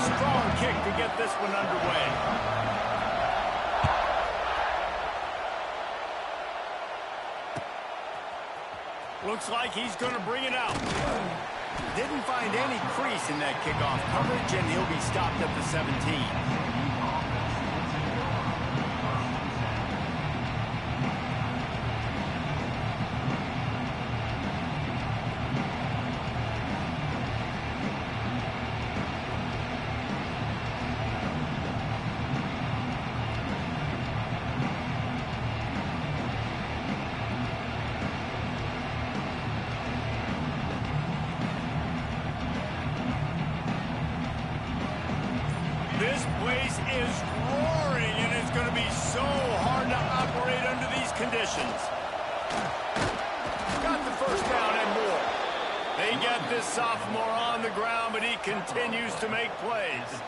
strong kick to get this one underway. Looks like he's going to bring it out. Didn't find any crease in that kickoff coverage, and he'll be stopped at the 17. This place is roaring, and it's going to be so hard to operate under these conditions. Got the first down and more. They get this sophomore on the ground, but he continues to make plays.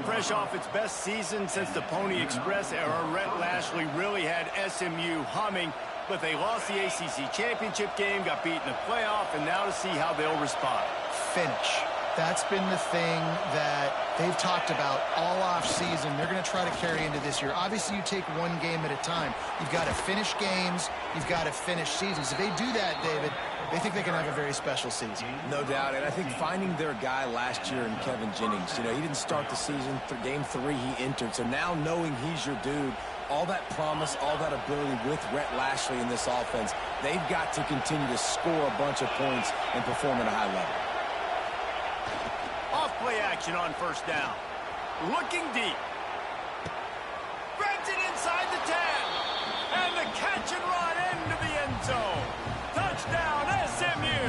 Fresh off its best season since the Pony Express era, Rhett Lashley really had SMU humming, but they lost the ACC championship game, got beat in the playoff, and now to see how they'll respond. Finish. That's been the thing that they've talked about all off season. They're going to try to carry into this year. Obviously, you take one game at a time. You've got to finish games. You've got to finish seasons. If they do that, David, they think they can have a very special season. No doubt, and I think finding their guy last year in Kevin Jennings, you know, he didn't start the season. Game 3, he entered. So now knowing he's your dude, all that promise, all that ability with Rhett Lashley in this offense, they've got to continue to score a bunch of points and perform at a high level. Play action on first down. Looking deep. Grabs it inside the 10. And the catch and run into the end zone. Touchdown, SMU.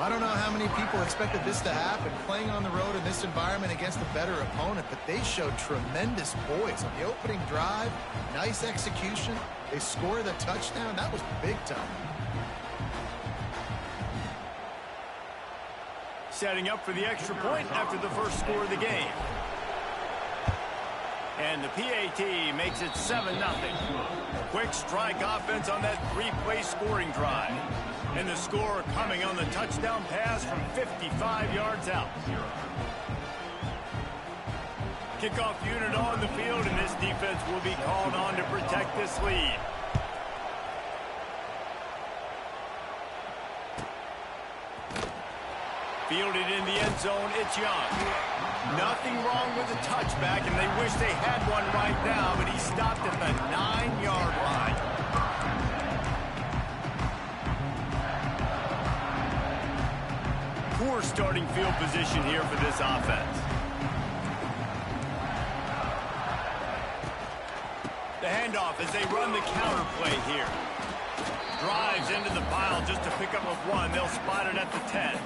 I don't know how many people expected this to happen, playing on the road in this environment against a better opponent, but they showed tremendous poise on the opening drive. Nice execution. They scored a touchdown. That was big time. Setting up for the extra point after the first score of the game. And the PAT makes it 7-0. Quick strike offense on that 3-play scoring drive. And the score coming on the touchdown pass from 55 yards out. Kickoff unit on the field, and this defense will be called on to protect this lead. Fielded in the end zone, it's Young. Nothing wrong with the touchback, and they wish they had one right now, but he stopped at the 9-yard line. Poor starting field position here for this offense. The handoff as they run the counter play here. Drives into the pile just to pick up a 1. They'll spot it at the 10.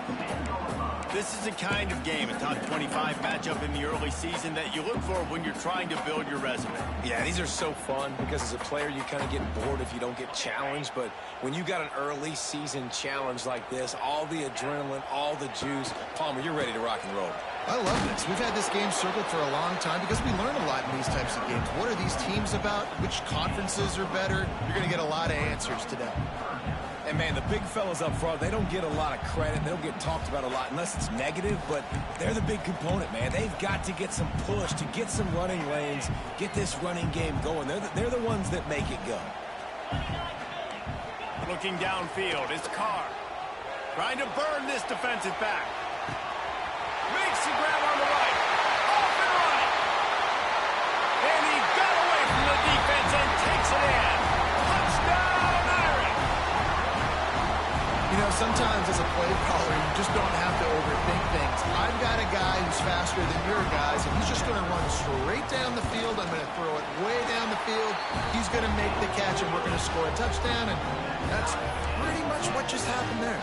This is the kind of game, a top 25 matchup in the early season, that you look for when you're trying to build your resume. Yeah, these are so fun because as a player, you kind of get bored if you don't get challenged. But when you got an early season challenge like this, all the adrenaline, all the juice, Palmer, you're ready to rock and roll. I love this. We've had this game circled for a long time because we learn a lot in these types of games. What are these teams about? Which conferences are better? You're going to get a lot of answers today. And, man, the big fellas up front, they don't get a lot of credit. They don't get talked about a lot unless it's negative, but they're the big component, man. They've got to get some push, to get some running lanes, get this running game going. They're the ones that make it go. Looking downfield, it's Carr. Trying to burn this defensive back. Makes the grab on the right. Off and running. And he got away from the defense and takes it in. Touchdown, Irish. You know, sometimes as a play caller, you just don't have to overthink things. I've got a guy who's faster than your guys, and he's just going to run straight down the field. I'm going to throw it way down the field. He's going to make the catch, and we're going to score a touchdown, and that's pretty much what just happened there.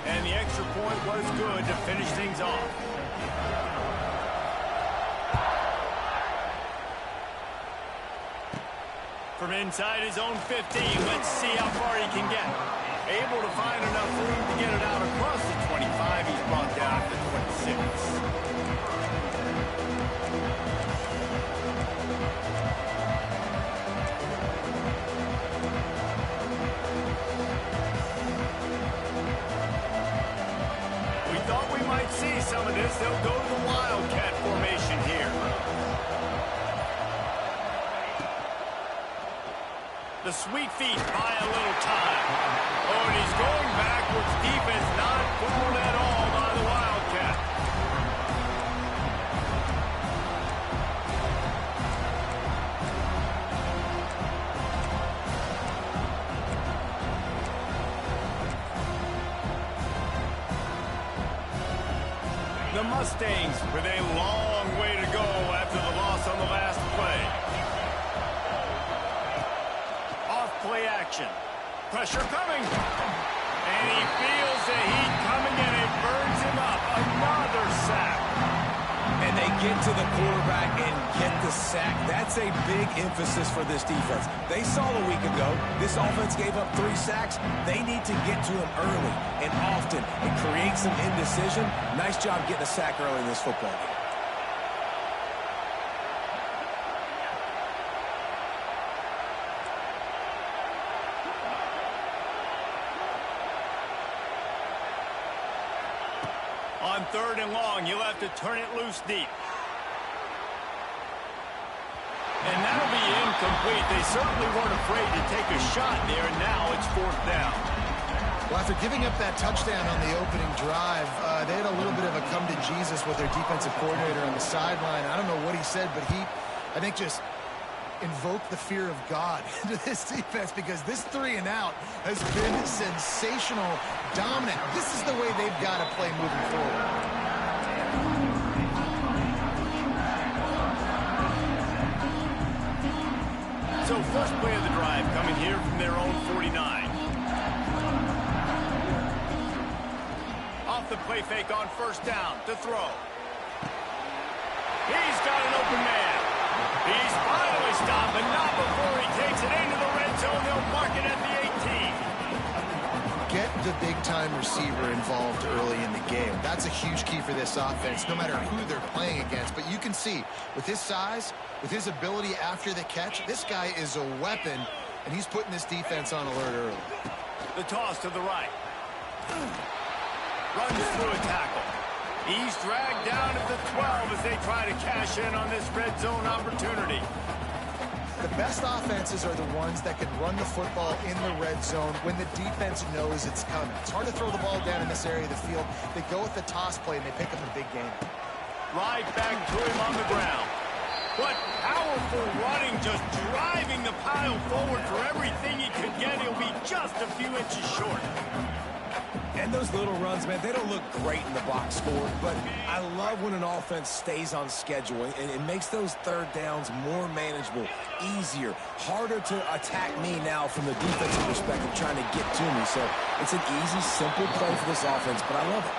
And the extra point was good to finish things off. From inside his own 15, let's see how far he can get. Able to find enough room to get it out across the 25. He's brought down at the 26. might see some of this. They'll go to the Wildcat formation here. The sweet feet buy a little time. Oh, and he's going backwards. Defense not fooled at all by the Wildcat. The Mustangs with a long way to go after the loss on the last play. Off-play action. Pressure coming. And he feels the heat coming and it burns him up. Another sack. And they get to the quarterback and get the sack. That's a big emphasis for this defense. They saw a week ago, this offense gave up 3 sacks. They need to get to him early and often and create some indecision. Nice job getting a sack early in this football game. On 3rd and long, you'll have to turn it loose deep. And that'll be incomplete. They certainly weren't afraid to take a shot there, and now it's 4th down. Well, after giving up that touchdown on the opening drive, they had a little bit of a come to Jesus with their defensive coordinator on the sideline. I don't know what he said, but he, I think, just invoked the fear of God into this defense, because this 3 and out has been sensational, dominant. This is the way they've got to play moving forward. So first play of the drive coming here from their own 49. Off the play fake on 1st down to throw. He's got an open man. He's finally stopped, but not before he takes it into the red zone. They'll mark it at the 18. Get the big-time receiver involved early in the game. That's a huge key for this offense, no matter who they're playing against. But you can see, with his size, with his ability after the catch, this guy is a weapon, and he's putting this defense on alert early. The toss to the right. Runs through a tackle. He's dragged down at the 12 as they try to cash in on this red zone opportunity. The best offenses are the ones that can run the football in the red zone when the defense knows it's coming. It's hard to throw the ball down in this area of the field. They go with the toss play, and they pick up a big game. Right back to him on the ground. What powerful running, just driving the pile forward for everything he could get. He'll be just a few inches short. And those little runs, man, they don't look great in the box score, but I love when an offense stays on schedule, and it makes those 3rd downs more manageable, easier, harder to attack me now from the defensive perspective, trying to get to me. So it's an easy, simple play for this offense, but I love it.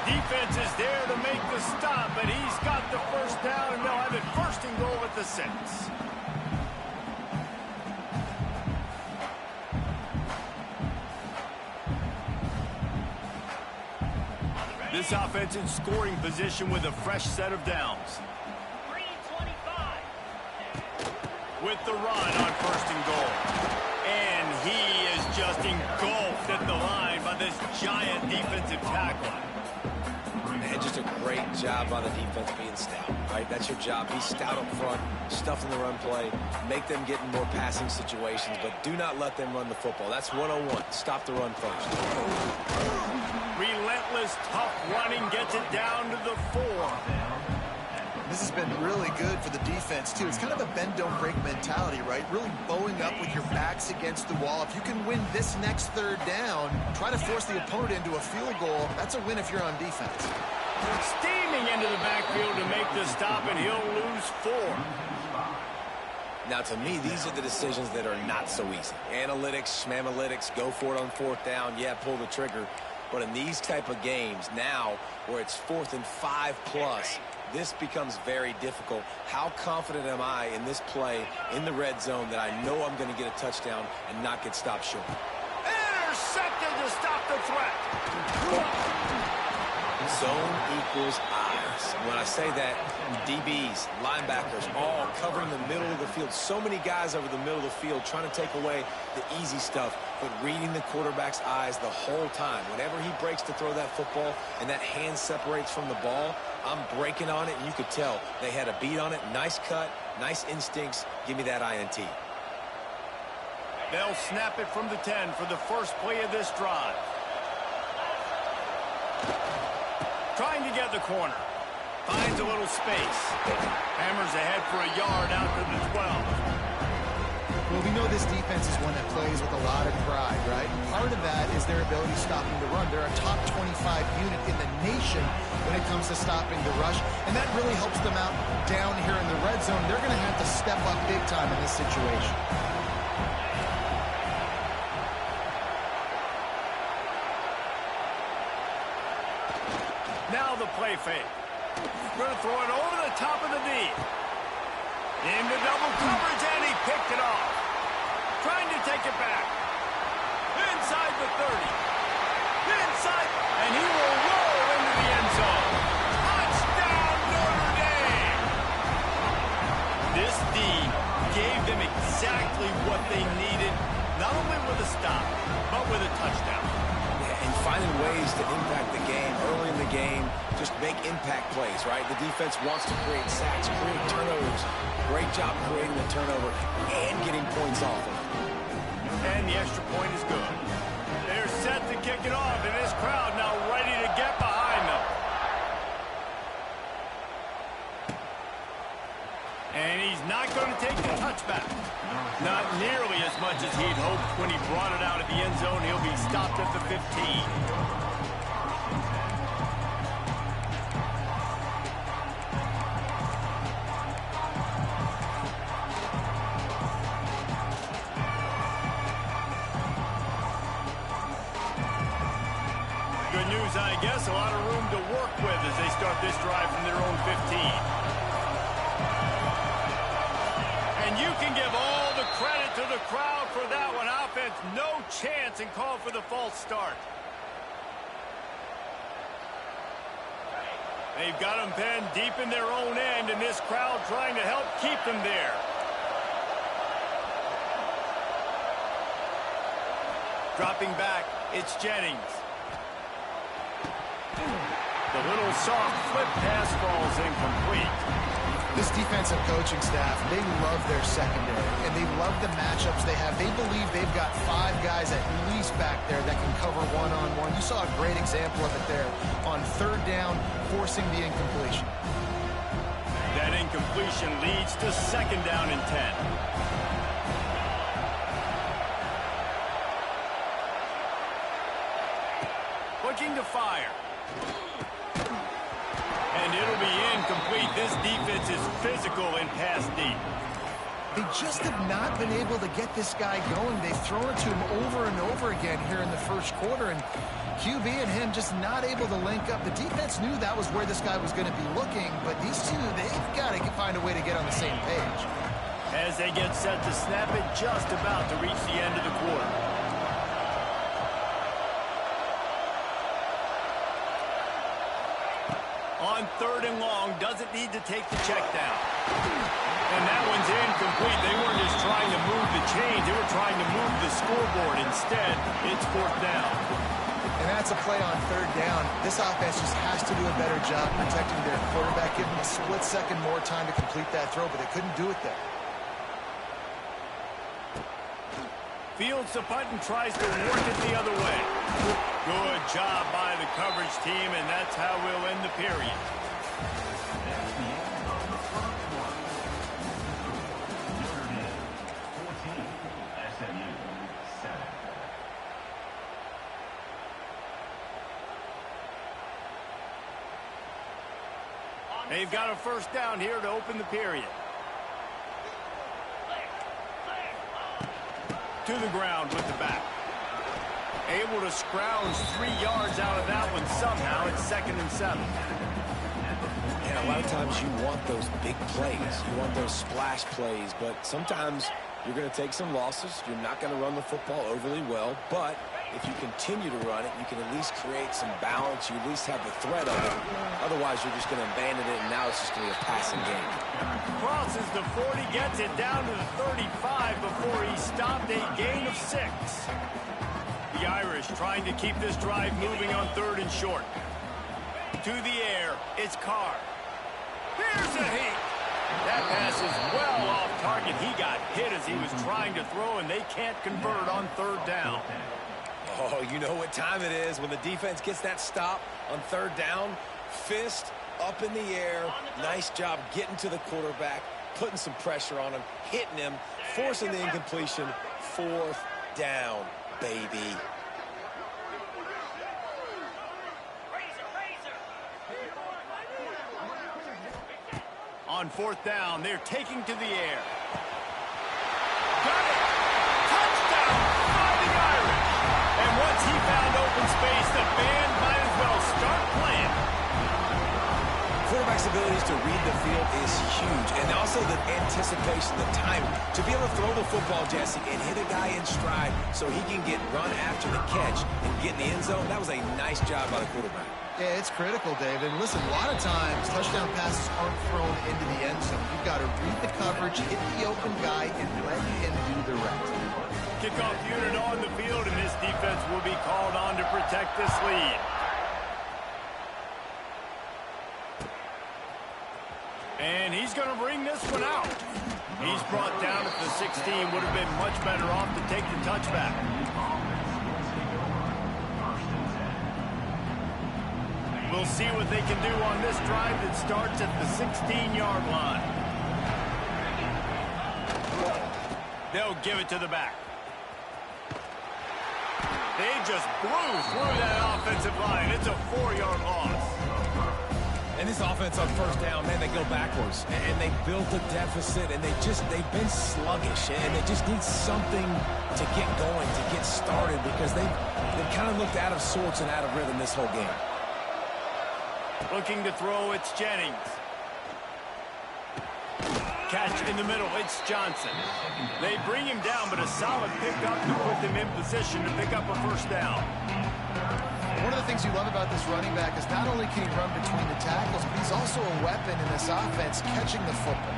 Defense is there to make the stop, but he's got the 1st down, and they'll have it 1st and goal at the 6. This offense in scoring position with a fresh set of downs. 3:25. With the run on 1st and goal. And he is just engulfed at the line by this giant defensive tackle. And just a great job by the defense being stout, right? That's your job. Be stout up front, stuff in the run play, make them get in more passing situations, but do not let them run the football. That's 101. Stop the run first. Relentless, tough running gets it down to the 4. This has been really good for the defense, too. It's kind of a bend-don't-break mentality, right? Really bowing up with your backs against the wall. If you can win this next 3rd down, try to force the opponent into a field goal. That's a win if you're on defense. Steaming into the backfield to make the stop, and he'll lose 4. Now, to me, these are the decisions that are not so easy. Analytics, schmanalytics, go for it on 4th down, yeah, pull the trigger. But in these type of games now, where it's 4th and 5+, this becomes very difficult. How confident am I in this play in the red zone that I know I'm going to get a touchdown and not get stopped short? Intercepted to stop the threat. Zone equals eyes. When I say that, DBs, linebackers, all covering the middle of the field. So many guys over the middle of the field trying to take away the easy stuff, but reading the quarterback's eyes the whole time. Whenever he breaks to throw that football and that hand separates from the ball, I'm breaking on it, and you could tell they had a beat on it. Nice cut, nice instincts. Give me that INT. They'll snap it from the 10 for the first play of this drive. Trying to get the corner. Finds a little space. Hammers ahead for a yard out to the 12. Well, we know this defense is one that plays with a lot of pride, right? Part of that is their ability stopping the run. They're a top 25 unit in the nation when it comes to stopping the rush, and that really helps them out down here in the red zone. They're going to have to step up big time in this situation. Now the play fake. Going to throw it over the top of the knee. Into double coverage, and he picked it off. Trying to take it back. Inside the 30. Inside, and he will roll into the end zone. Touchdown, Notre Dame! This D gave them exactly what they needed, not only with a stop, but with a touchdown. And finding ways to impact the game early in the game, just make impact plays, right? The defense wants to create sacks, create turnovers. Great job creating the turnover and getting points off of it. And the extra point is good. They're set to kick it off, and this crowd now ready to get behind them. And he's not going to take the touchback. Not nearly as much as he'd hoped when he brought it out of the end zone. He'll be stopped at the 15. Good news, I guess. A lot of room to work with as they start this drive from their own 15. And you can give all the credit to the crowd for that one. Offense, no chance, and call for the false start. They've got them pinned deep in their own end, and this crowd trying to help keep them there. Dropping back, it's Jennings. The little soft flip pass falls incomplete. This defensive coaching staff, they love their secondary, and they love the matchups they have. They believe they've got 5 guys at least back there that can cover one-on-one. You saw a great example of it there on third down, forcing the incompletion. That incompletion leads to second down and 10. Looking to fire. And it'll be incomplete. This defense is physical and pass deep. They just have not been able to get this guy going. They've thrown it to him over and over again here in the first quarter, and QB and him just not able to link up. The defense knew that was where this guy was going to be looking, but these two, they've got to find a way to get on the same page. As they get set to snap it, just about to reach the end of the quarter. On third and long, doesn't need to take the check down. And that one's incomplete. They weren't just trying to move the chains. They were trying to move the scoreboard. Instead, it's fourth down. And that's a play on third down. This offense just has to do a better job protecting their quarterback, give them a split second more time to complete that throw, but they couldn't do it there. Fields the punt and tries to work it the other way. Good job by the coverage team, and that's how we'll end the period. They've got a first down here to open the period. To the ground with the back. Able to scrounge 3 yards out of that one somehow. It's 2nd and 7. And a lot of times you want those big plays. You want those splash plays, but sometimes you're going to take some losses. You're not going to run the football overly well, but if you continue to run it, you can at least create some balance. You at least have the threat of it. Otherwise, you're just going to abandon it, and now it's just going to be a passing game. Crosses the 40, gets it down to the 35 before he stopped a gain of 6. The Irish trying to keep this drive moving on 3rd and short. To the air, it's Carr. Here's a heat. That pass is well off target. He got hit as he was trying to throw, and they can't convert on 3rd down. Oh, you know what time it is when the defense gets that stop on 3rd down. Fist up in the air. Nice job getting to the quarterback, putting some pressure on him, hitting him, forcing the incompletion. 4th down, baby. On 4th down, they're taking to the air. Got it! Touchdown by the Irish! And once he found open space, the band might as well start playing. Quarterback's abilities to read the field is huge, and also the anticipation, the timing. To be able to throw the football, Jesse, and hit a guy in stride so he can get run after the catch and get in the end zone, that was a nice job by the quarterback. Yeah, it's critical, David. And listen, a lot of times touchdown passes aren't thrown into the end zone. You've got to read the coverage, hit the open guy, and let him do the rest. Kickoff unit on the field, and this defense will be called on to protect this lead. And he's going to bring this one out. He's brought down at the 16. Would have been much better off to take the touchback. We'll see what they can do on this drive that starts at the 16-yard line. They'll give it to the back. They just blew through that offensive line. It's a 4-yard loss. And this offense on 1st down, man, they go backwards. And they built a deficit, and they've been sluggish. And they just need something to get going, to get started, because they've kind of looked out of sorts and out of rhythm this whole game. Looking to throw, it's Jennings. Catch in the middle, it's Johnson. They bring him down, but a solid pickup to put them in position to pick up a 1st down. One of the things you love about this running back is not only can he run between the tackles, but he's also a weapon in this offense catching the football.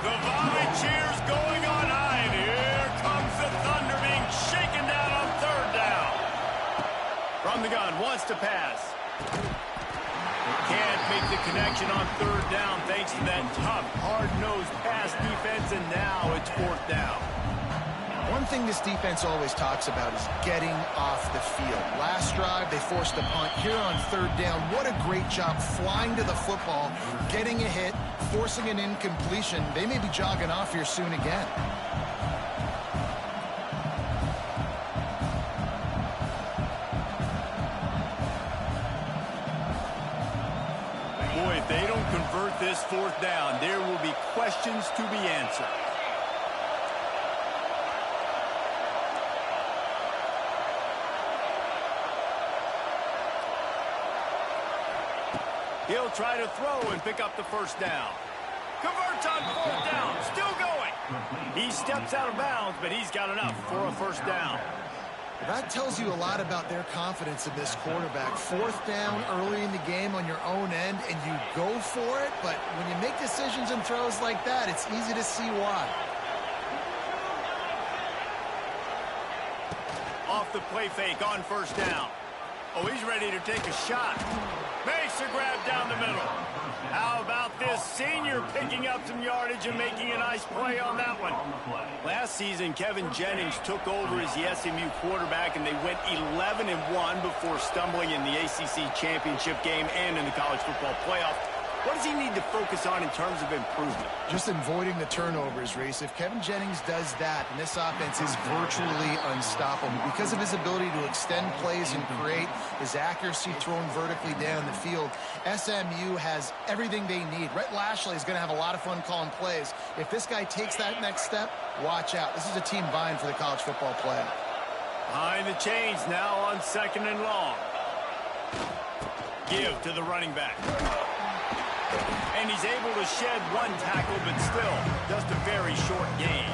The Vomit cheers going on high, and here comes the Thunder being shaken down on 3rd down. From the gun, wants to pass. Can't make the connection on 3rd down thanks to that tough, hard-nosed pass defense, and now it's 4th down. One thing this defense always talks about is getting off the field. Last drive, they forced a punt. Here on 3rd down, what a great job flying to the football, getting a hit, forcing an incompletion. They may be jogging off here soon again. Boy, if they don't convert this 4th down, there will be questions to be answered. He'll try to throw and pick up the 1st down. Converts on 4th down, still going. He steps out of bounds, but he's got enough for a 1st down. That tells you a lot about their confidence in this quarterback. 4th down early in the game on your own end, and you go for it, but when you make decisions and throws like that, it's easy to see why. Off the play fake on 1st down. Oh, he's ready to take a shot. Makes a grab down the middle. How about this senior picking up some yardage and making a nice play on that one? Last season, Kevin Jennings took over as the SMU quarterback, and they went 11-1 before stumbling in the ACC championship game and in the college football playoff. What does he need to focus on in terms of improvement? Just avoiding the turnovers, Reese. If Kevin Jennings does that, and this offense is virtually unstoppable because of his ability to extend plays and create, his accuracy thrown vertically down the field, SMU has everything they need. Rhett Lashley is going to have a lot of fun calling plays. If this guy takes that next step, watch out. This is a team vying for the college football playoff. Behind the chains now on 2nd and long. Give to the running back. And he's able to shed one tackle, but still just a very short gain.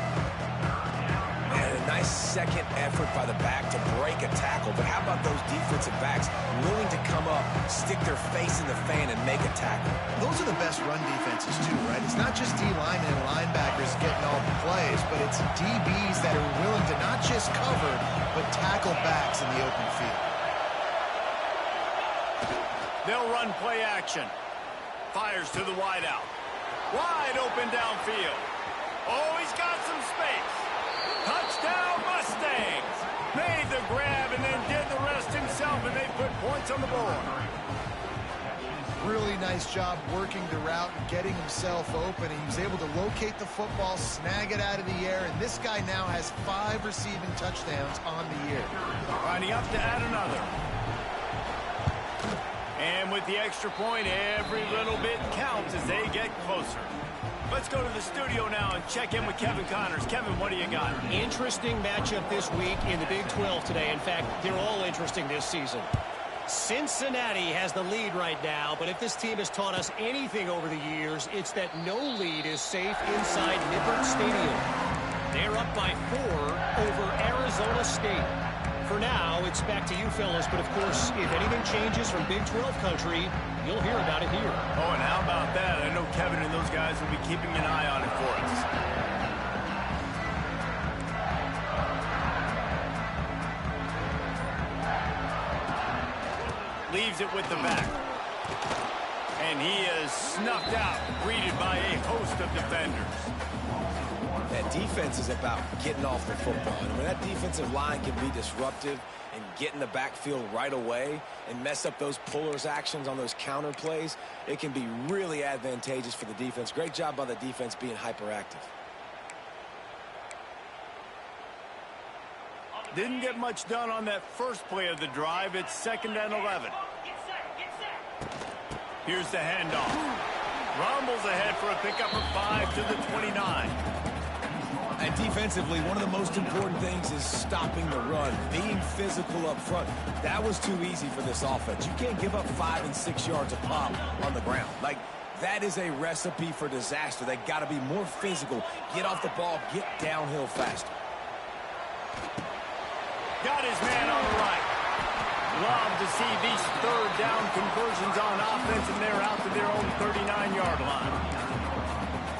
nice second effort by the back to break a tackle, but how about those defensive backs willing to come up, stick their face in the fan, and make a tackle? Those are the best run defenses, too, right? It's not just D-linemen and linebackers getting all the plays, but it's DBs that are willing to not just cover, but tackle backs in the open field. They'll run play action. Fires to the wideout. Wide open downfield. Oh, he's got some space. Touchdown, Mustangs. Made the grab and then did the rest himself, and they put points on the board. Really nice job working the route and getting himself open. He was able to locate the football, snag it out of the air, and this guy now has 5 receiving touchdowns on the year. Lining up to add another. And with the extra point, every little bit counts as they get closer. Let's go to the studio now and check in with Kevin Connors. Kevin, what do you got? Interesting matchup this week in the Big 12 today. In fact, they're all interesting this season. Cincinnati has the lead right now, but if this team has taught us anything over the years, it's that no lead is safe inside Nippert Stadium. They're up by 4 over Arizona State. For now, it's back to you fellas, but of course, if anything changes from Big 12 country, you'll hear about it here. Oh, and how about that? I know Kevin and those guys will be keeping an eye on it for us. Leaves it with the back. And he is snuffed out, greeted by a host of defenders. That defense is about getting off the football. And when that defensive line can be disruptive and get in the backfield right away and mess up those pullers actions on those counter plays, it can be really advantageous for the defense. Great job by the defense being hyperactive. Didn't get much done on that first play of the drive. It's 2nd and 11. Here's the handoff. Rumbles ahead for a pickup of 5 to the 29. And defensively, one of the most important things is stopping the run, being physical up front. That was too easy for this offense. You can't give up 5 and 6 yards a pop on the ground. Like, that is a recipe for disaster. They got to be more physical, get off the ball, get downhill faster. Got his man on the right. Love to see these 3rd down conversions on offense, and they're out to their own 39-yard line.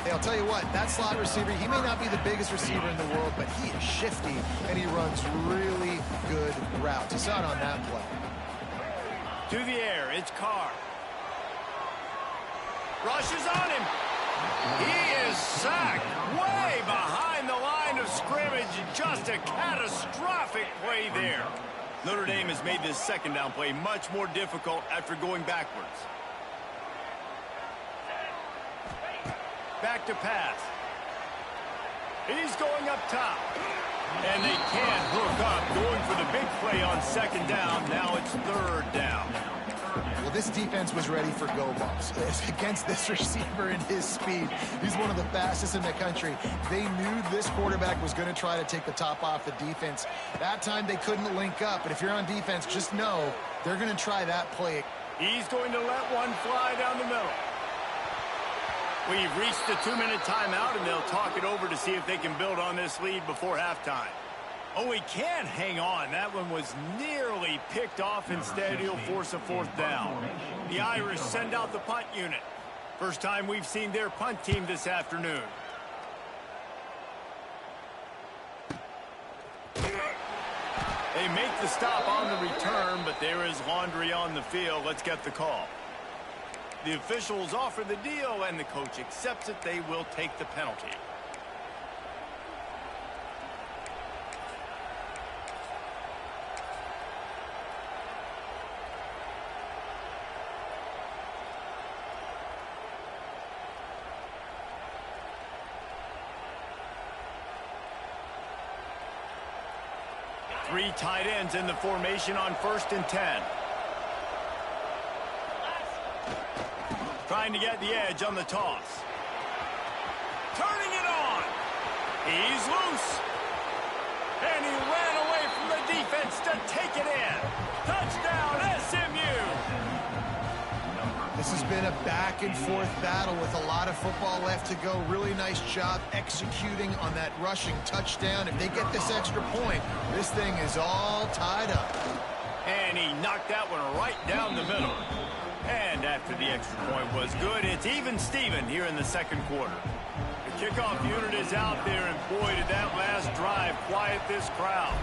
Hey, I'll tell you what, that slot receiver, he may not be the biggest receiver in the world, but he is shifty, and he runs really good routes. You saw it on that play. To the air, it's Carr. Rushes on him. He is sacked way behind the line of scrimmage. Just a catastrophic play there. Notre Dame has made this 2nd down play much more difficult after going backwards. Back to pass. He's going up top. And they can't hook up. Going for the big play on 2nd down. Now it's 3rd down. Well, this defense was ready for go balls. Against this receiver and his speed, he's one of the fastest in the country. They knew this quarterback was going to try to take the top off the defense. That time they couldn't link up. But if you're on defense, just know they're going to try that play. He's going to let one fly down the middle. We've reached the 2-minute timeout, and they'll talk it over to see if they can build on this lead before halftime. Oh, he can't hang on. That one was nearly picked off. Instead, he'll force a 4th down. The Irish send out the punt unit. First time we've seen their punt team this afternoon. They make the stop on the return, but there is laundry on the field. Let's get the call. The officials offer the deal, and the coach accepts it. They will take the penalty. Three tight ends in the formation on 1st and 10. Trying to get the edge on the toss. Turning it on. He's loose. And he ran away from the defense to take it in. Touchdown, SMU. This has been been a back-and-forth battle with a lot of football left to go. Really nice job executing on that rushing touchdown. If they get this extra point, this thing is all tied up. And he knocked that one right down the middle. And after the extra point was good, it's even Steven here in the second quarter. The kickoff unit is out there, and boy, did that last drive quiet this crowd.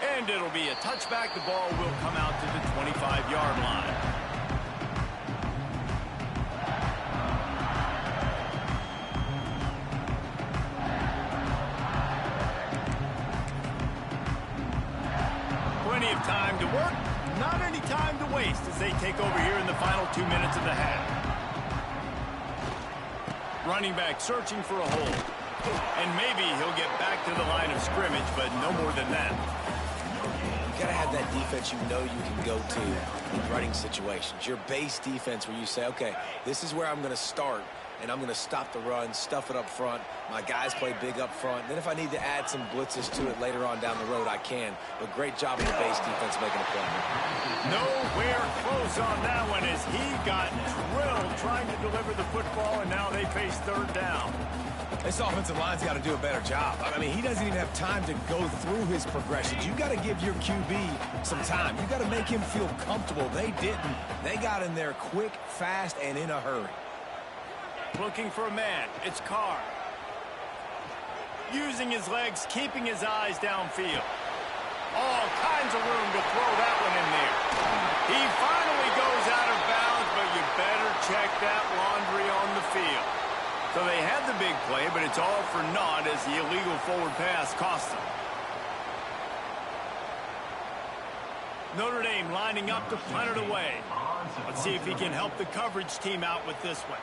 And it'll be a touchback. The ball will come out to the 25-yard line. Plenty of time to work, not any time to waste as they take over here in the final 2 minutes of the half. Running back searching for a hole. And maybe he'll get back to the line of scrimmage, but no more than that. You gotta have that defense you know you can go to in running situations. Your base defense where you say, okay, this is where I'm gonna start, and I'm gonna stop the run, stuff it up front. My guys play big up front. Then if I need to add some blitzes to it later on down the road, I can. But great job of the base defense making a play. Nowhere close on that one as he got drilled trying to deliver the football, and now they face third down. This offensive line's got to do a better job. I mean, he doesn't even have time to go through his progressions. You got to give your QB some time. You got to make him feel comfortable. They didn't. They got in there quick, fast, and in a hurry. Looking for a man. It's Carr. Using his legs, keeping his eyes downfield. All kinds of room to throw that one in there. He finally goes out of bounds, but you better check that laundry on the field. So they had the big play, but it's all for naught as the illegal forward pass cost them. Notre Dame lining up to punt it away. Let's see if he can help the coverage team out with this one.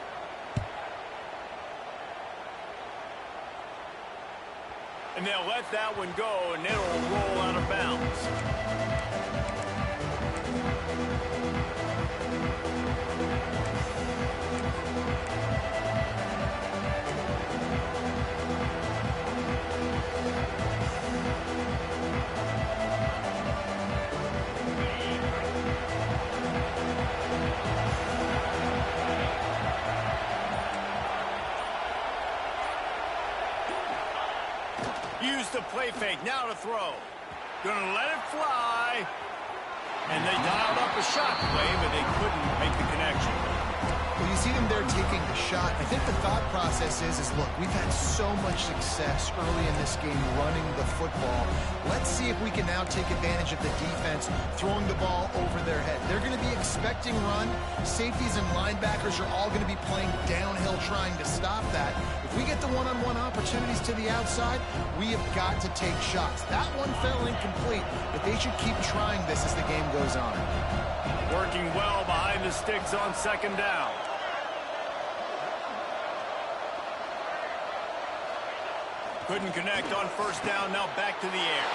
And they'll let that one go, and it'll roll out of bounds. Use the play fake, now to throw. Gonna let it fly. And they dialed up a shot play, but they couldn't make the connection. Well, you see them there taking the shot. I think the thought process is look, we've had so much success early in this game running the football. Let's see if we can now take advantage of the defense throwing the ball over their head. They're going to be expecting run. Safeties and linebackers are all going to be playing downhill trying to stop that. If we get the one-on-one opportunities to the outside, we have got to take shots. That one fell incomplete, but they should keep trying this as the game goes on. Working well behind the sticks on second down. Couldn't connect on first down, now back to the air.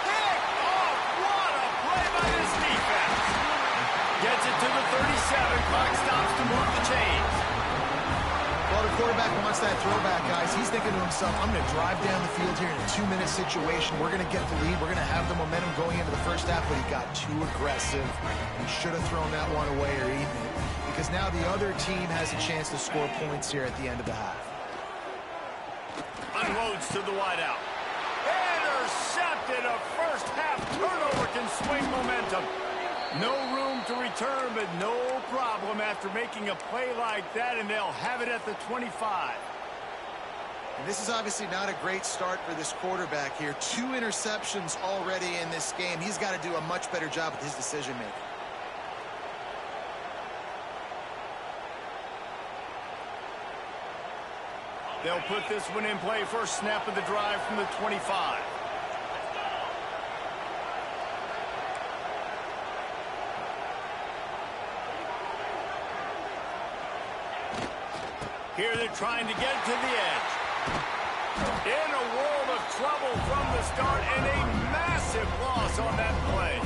Pick off! What a play by this defense! Gets it to the 37, clock stops to move the chains. Well, the quarterback wants that throwback, guys. He's thinking to himself, I'm going to drive down the field here in a 2-minute situation. We're going to get the lead. We're going to have the momentum going into the first half, but he got too aggressive. He should have thrown that one away or eaten it, because now the other team has a chance to score points here at the end of the half. Unloads to the wideout. Intercepted. A first half turnover can swing momentum. No room to return, but no problem after making a play like that, and they'll have it at the 25. And this is obviously not a great start for this quarterback here. 2 interceptions already in this game. He's got to do a much better job with his decision-making. They'll put this one in play. First snap of the drive from the 25. Here they're trying to get to the edge. In a world of trouble from the start, and a massive loss on that play.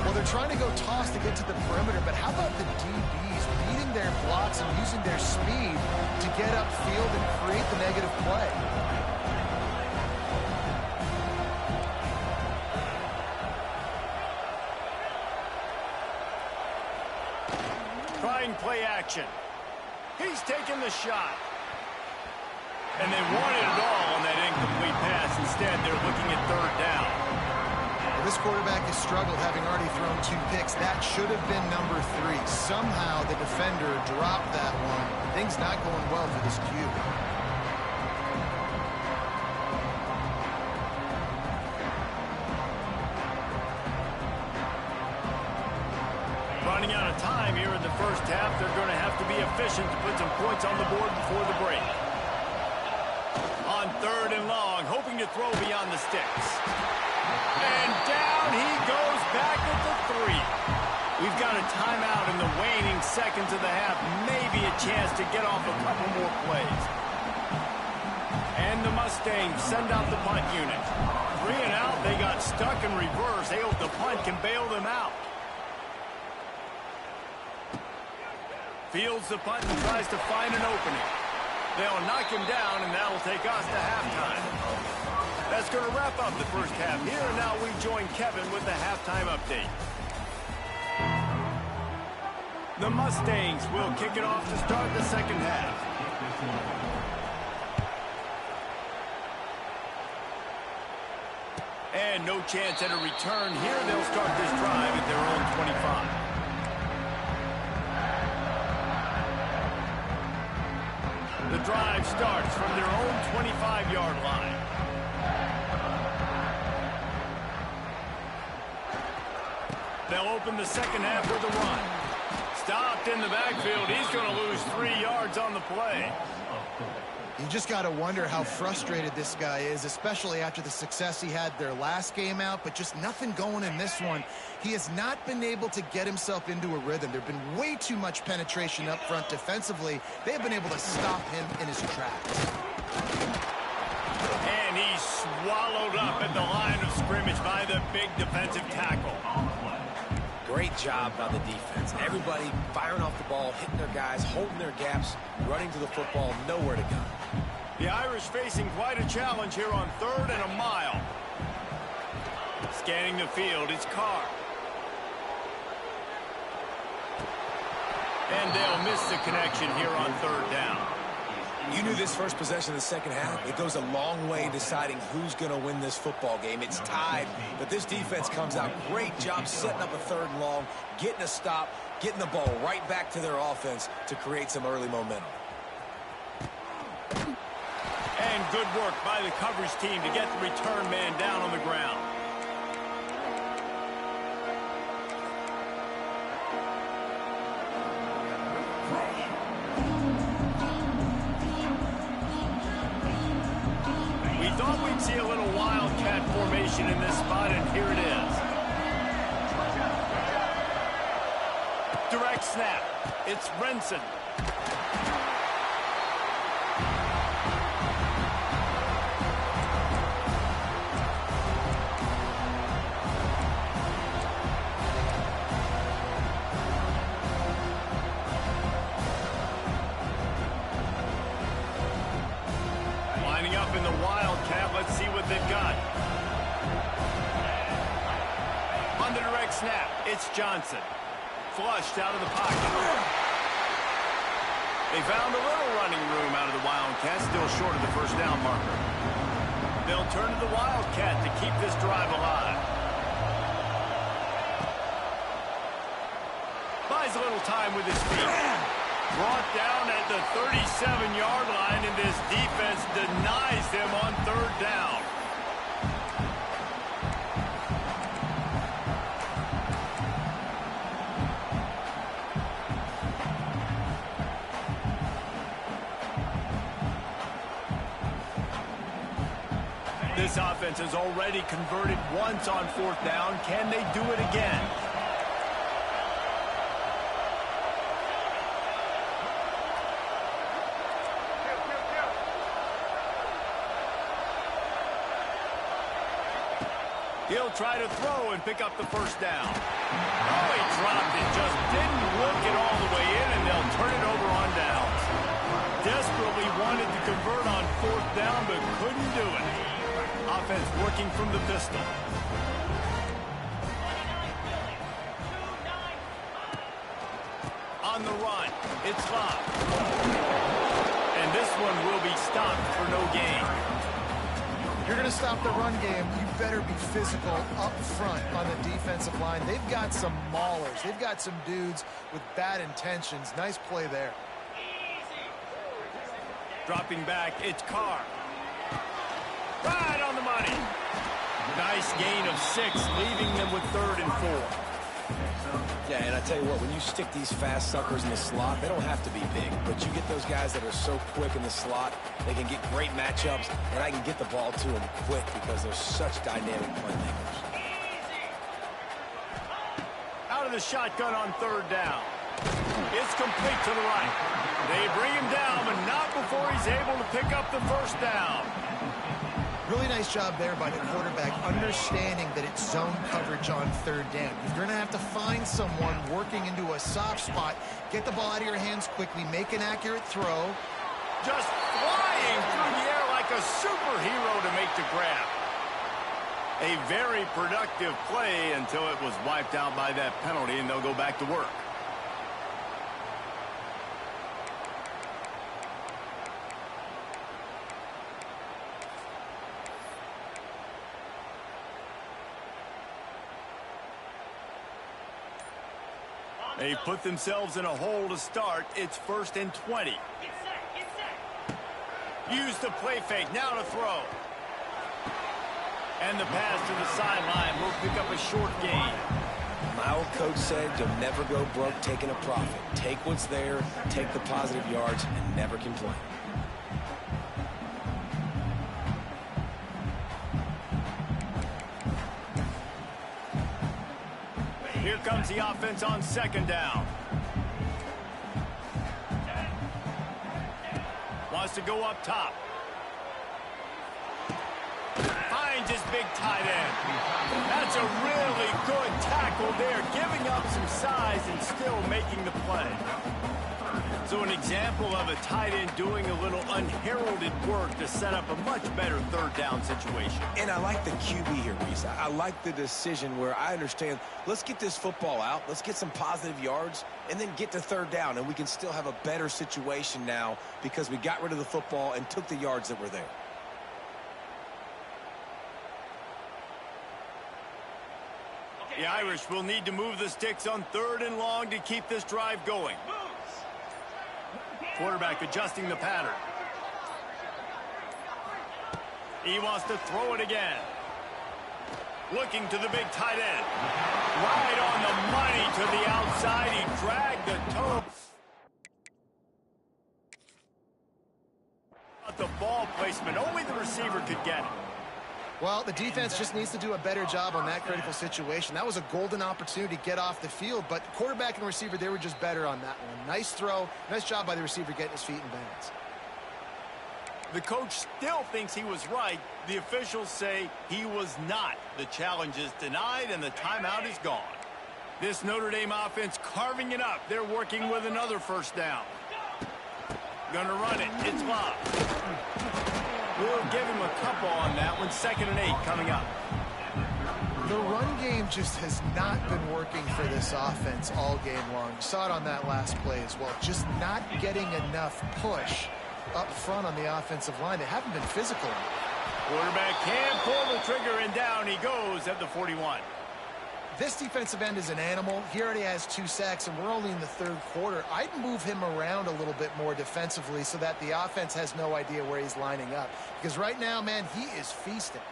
Well, they're trying to go toss to get to the perimeter, but how about the DBs beating their blocks and using their speed to get upfield and create the negative play? play action. He's taking the shot. And they wanted it all on that incomplete pass. Instead, they're looking at third down. Well, this quarterback has struggled, having already thrown 2 picks. That should have been number 3. Somehow the defender dropped that one. Things not going well for this Q. Running out of time here in the first half. They're going to have to be efficient to put some points on the board before the break. On third and long, hoping to throw beyond the sticks. And down he goes back at the 3. We've got a timeout in the waning seconds of the half. Maybe a chance to get off a couple more plays. And the Mustangs send out the punt unit. 3 and out, they got stuck in reverse. They hope the punt can bail them out. Fields the punt and tries to find an opening. They'll knock him down, and that'll take us to halftime. That's going to wrap up the first half here, and now we join Kevin with the halftime update. The Mustangs will kick it off to start the second half. And no chance at a return here. They'll start this drive at their own 25. The drive starts from their own 25-yard line. They'll open the second half with a run. Stopped in the backfield. He's going to lose 3 yards on the play. You just got to wonder how frustrated this guy is, especially after the success he had their last game out, but just nothing going in this one. He has not been able to get himself into a rhythm. There have been way too much penetration up front defensively. They have been able to stop him in his tracks. And he's swallowed up at the line of scrimmage by the big defensive tackle. Great job by the defense. Everybody firing off the ball, hitting their guys, holding their gaps, running to the football, nowhere to go. The Irish facing quite a challenge here on 3rd and a mile. Scanning the field, it's Carr. And they'll miss the connection here on 3rd down. You knew this first possession of the second half. It goes a long way in deciding who's going to win this football game. It's tied, but this defense comes out. Great job setting up a 3rd and long, getting a stop, getting the ball right back to their offense to create some early momentum. And good work by the coverage team to get the return man down on the ground. We thought we'd see a little wildcat formation in this spot, and here it is. Direct snap. It's Renson. In the wildcat, let's see what they've got. On the direct snap, it's Johnson. Flushed out of the pocket. They found a little running room out of the wildcat, still short of the first down marker. They'll turn to the wildcat to keep this drive alive. Buys a little time with his feet. Brought down at the 37-yard line, and this defense denies them on 3rd down. This offense has already converted once on 4th down. Can they do it again? He'll try to throw and pick up the first down. Oh, he dropped it. Just didn't look it all the way in, and they'll turn it over on downs. Desperately wanted to convert on 4th down, but couldn't do it. Offense working from the pistol. On on the run. It's Love. And this one will be stopped for no gain. If you're going to stop the run game, you better be physical up front on the defensive line. They've got some maulers. They've got some dudes with bad intentions. Nice play there. Dropping back, it's Carr. Right on the money. Nice gain of 6, leaving them with 3rd and 4. Yeah, and I tell you what, when you stick these fast suckers in the slot, they don't have to be big. But you get those guys that are so quick in the slot, they can get great matchups, and I can get the ball to them quick because they're such dynamic playmakers. Out of the shotgun on 3rd down. It's complete to the right. They bring him down, but not before he's able to pick up the 1st down. Really nice job there by the quarterback, understanding that it's zone coverage on 3rd down. If you're going to have to find someone working into a soft spot, get the ball out of your hands quickly, make an accurate throw. Just flying through the air like a superhero to make the grab. A very productive play until it was wiped out by that penalty, and they'll go back to work. They put themselves in a hole to start. It's 1st and 20. Get set. Use the play fake. Now to throw. And the pass to the sideline will pick up a short gain. My old coach said you'll never go broke taking a profit. Take what's there, take the positive yards, and never complain. Here comes the offense on 2nd down. Wants to go up top. Finds his big tight end. That's a really good tackle there, giving up some size and still making the play. So an example of a tight end doing a little unheralded work to set up a much better 3rd down situation. And I like the QB here, Reese. I like the decision where I understand, let's get this football out, let's get some positive yards, and then get to 3rd down, and we can still have a better situation now because we got rid of the football and took the yards that were there. The Irish will need to move the sticks on 3rd and long to keep this drive going. Quarterback adjusting the pattern. He wants to throw it again. Looking to the big tight end. Right on the money to the outside. He dragged the toe. The ball placement. Only the receiver could get it. Well, the defense just needs to do a better job on that critical situation. That was a golden opportunity to get off the field, but quarterback and receiver, they were just better on that one. Nice throw. Nice job by the receiver getting his feet in bounds. The coach still thinks he was right. The officials say he was not. The challenge is denied, and the timeout is gone. This Notre Dame offense carving it up. They're working with another 1st down. Gonna run it. It's Love. We'll give him a couple on that one. 2nd and 8 coming up. The run game just has not been working for this offense all game long. You saw it on that last play as well. Just not getting enough push up front on the offensive line. They haven't been physical. Quarterback can pull the trigger, and down he goes at the 41. This defensive end is an animal. He already has 2 sacks, and we're only in the 3rd quarter. I'd move him around a little bit more defensively so that the offense has no idea where he's lining up. Because right now, man, he is feasting.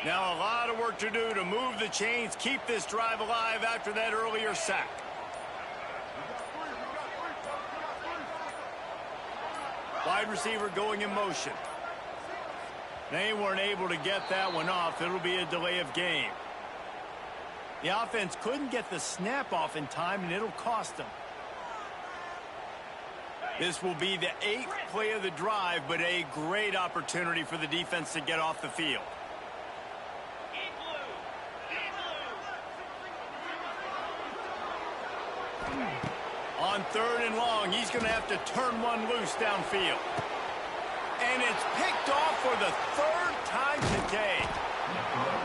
Now a lot of work to do to move the chains, keep this drive alive after that earlier sack. Wide receiver going in motion. They weren't able to get that one off. It'll be a delay of game. The offense couldn't get the snap off in time, and it'll cost them. This will be the 8th play of the drive, but a great opportunity for the defense to get off the field. On 3rd and long, he's going to have to turn one loose downfield. And it's picked off for the 3rd time today.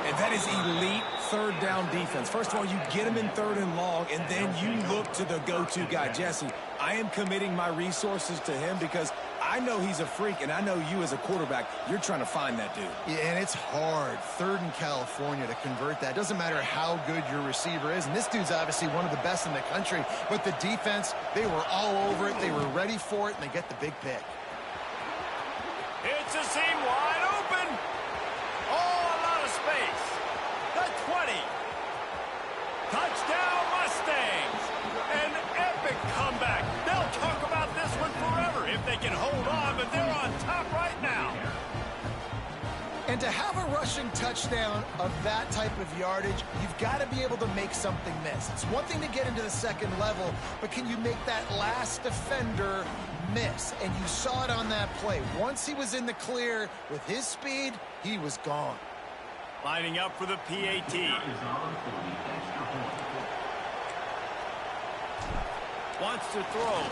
And that is elite third down defense. First of all, you get him in third and long, and then you look to the go-to guy. Jesse, I am committing my resources to him because I know he's a freak, and I know you as a quarterback, you're trying to find that dude. Yeah, and it's hard, third in California, to convert that. Doesn't matter how good your receiver is, and this dude's obviously one of the best in the country, but the defense, they were all over it, they were ready for it, and they get the big pick. It's a seam wide open. Oh, a lot of space. The 20. Touchdown Mustangs. An epic comeback. They'll talk about this one forever if they can hold on, but they're on top right now. And to have a rushing touchdown of that type of yardage, you've got to be able to make something miss. It's one thing to get into the second level, but can you make that last defender miss? And you saw it on that play. Once he was in the clear with his speed, he was gone. Lining up for the PAT. Wants to throw.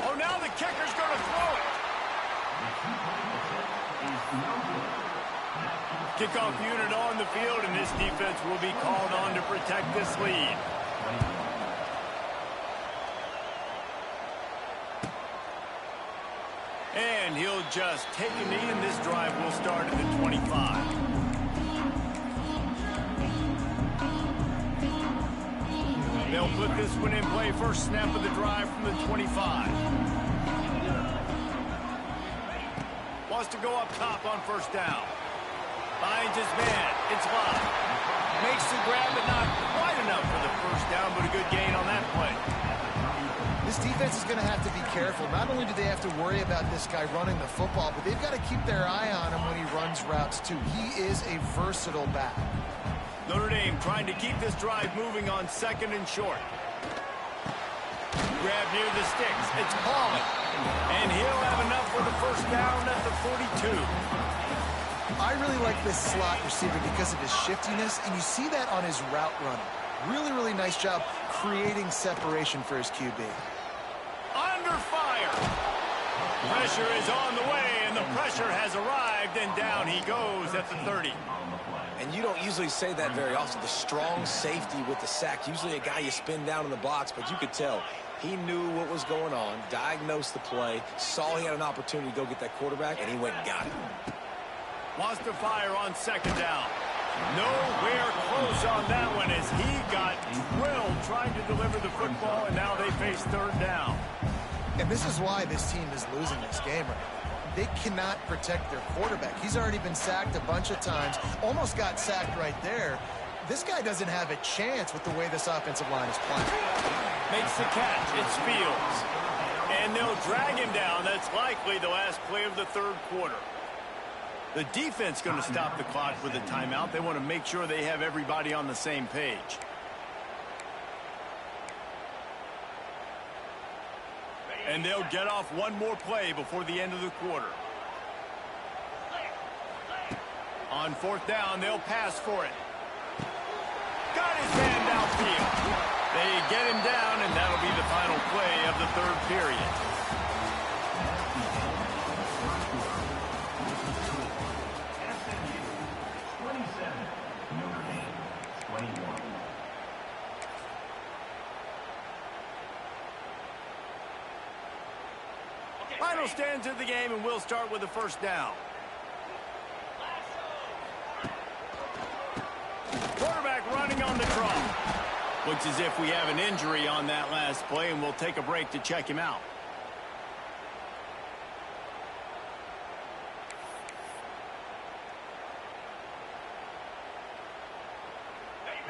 Oh, now the kicker's going to throw it. Kickoff unit on the field, and this defense will be called on to protect this lead. And he'll just take a knee, and this drive will start at the 25. They'll put this one in play. First snap of the drive from the 25. Wants to go up top on first down. Finds his man. It's live. Makes the grab, but not quite enough for the first down, but a good gain on that play. This defense is going to have to be careful. Not only do they have to worry about this guy running the football, but they've got to keep their eye on him when he runs routes, too. He is a versatile back. Notre Dame trying to keep this drive moving on second and short. Grab near the sticks. It's Paul. And he'll have enough for the first down at the 42. I really like this slot receiver because of his shiftiness, and you see that on his route running. Really, really nice job creating separation for his QB. Under fire. Pressure is on the way, and the pressure has arrived, and down he goes at the 30. And you don't usually say that very often. The strong safety with the sack. Usually a guy you spin down in the box, but you could tell he knew what was going on, diagnosed the play, saw he had an opportunity to go get that quarterback, and he went and got it. Wants to fire on second down. Nowhere close on that one as he got drilled trying to deliver the football, and now they face third down. And this is why this team is losing this game right now. They cannot protect their quarterback. He's already been sacked a bunch of times, almost got sacked right there. This guy doesn't have a chance with the way this offensive line is playing. Makes the catch. It's Fields. And they'll drag him down. That's likely the last play of the third quarter. The defense going to stop the clock with a timeout. They want to make sure they have everybody on the same page. And they'll get off one more play before the end of the quarter. On fourth down, they'll pass for it. Got his man downfield. They get him down, and that'll be the final play of the third period. Final stands of the game, and we'll start with the first down. Quarterback running on the draw. Looks as if we have an injury on that last play, and we'll take a break to check him out.